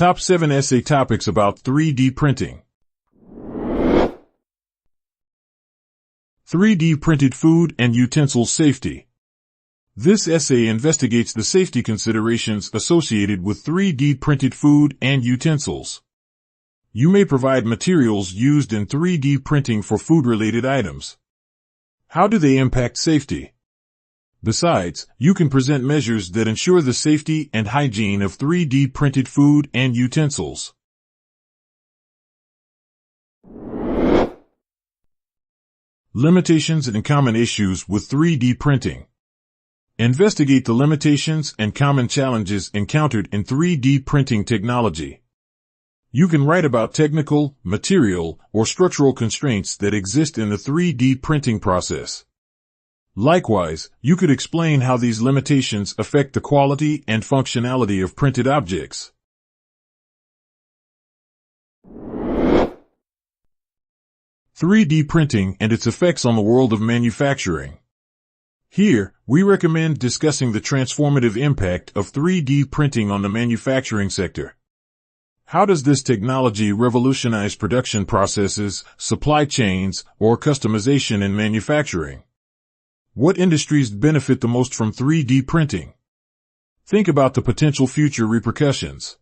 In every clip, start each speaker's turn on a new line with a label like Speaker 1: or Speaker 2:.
Speaker 1: Top 7 Essay Topics about 3D Printing. 3D Printed Food and Utensil Safety. This essay investigates the safety considerations associated with 3D printed food and utensils. You may provide materials used in 3D printing for food-related items. How do they impact safety? Besides, you can present measures that ensure the safety and hygiene of 3D printed food and utensils. Limitations and common issues with 3D printing. Investigate the limitations and common challenges encountered in 3D printing technology. You can write about technical, material, or structural constraints that exist in the 3D printing process. Likewise, you could explain how these limitations affect the quality and functionality of printed objects. "3D printing and its effects on the world of manufacturing." Here, we recommend discussing the transformative impact of 3D printing on the manufacturing sector. How does this technology revolutionize production processes, supply chains, or customization in manufacturing? What industries benefit the most from 3D printing? Think about the potential future repercussions.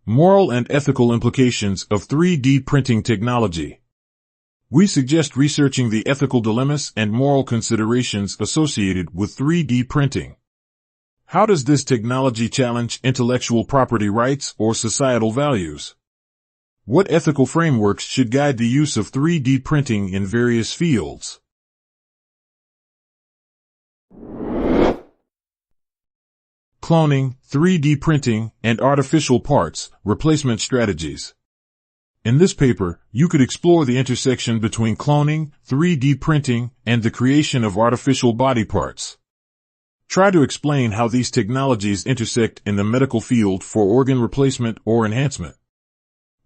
Speaker 1: Moral and ethical implications of 3D printing technology. We suggest researching the ethical dilemmas and moral considerations associated with 3D printing. How does this technology challenge intellectual property rights or societal values? What ethical frameworks should guide the use of 3D printing in various fields? Cloning, 3D printing, and artificial parts, replacement strategies. In this paper, you could explore the intersection between cloning, 3D printing, and the creation of artificial body parts. Try to explain how these technologies intersect in the medical field for organ replacement or enhancement.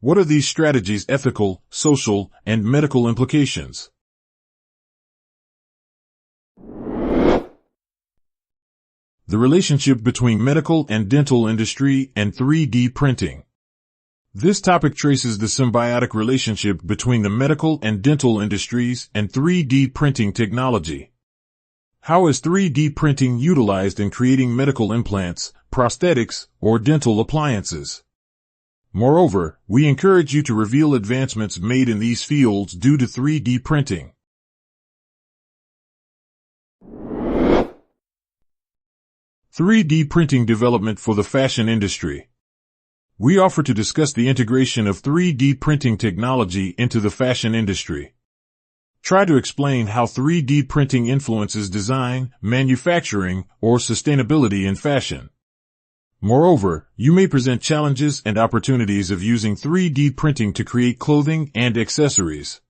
Speaker 1: What are these strategies' ethical, social, and medical implications? The relationship between medical and dental industry and 3D printing. This topic traces the symbiotic relationship between the medical and dental industries and 3D printing technology. How is 3D printing utilized in creating medical implants, prosthetics, or dental appliances? Moreover, we encourage you to reveal advancements made in these fields due to 3D printing. "3D printing development for the fashion industry." We offer to discuss the integration of 3D printing technology into the fashion industry. Try to explain how 3D printing influences design, manufacturing, or sustainability in fashion. Moreover, you may present challenges and opportunities of using 3D printing to create clothing and accessories.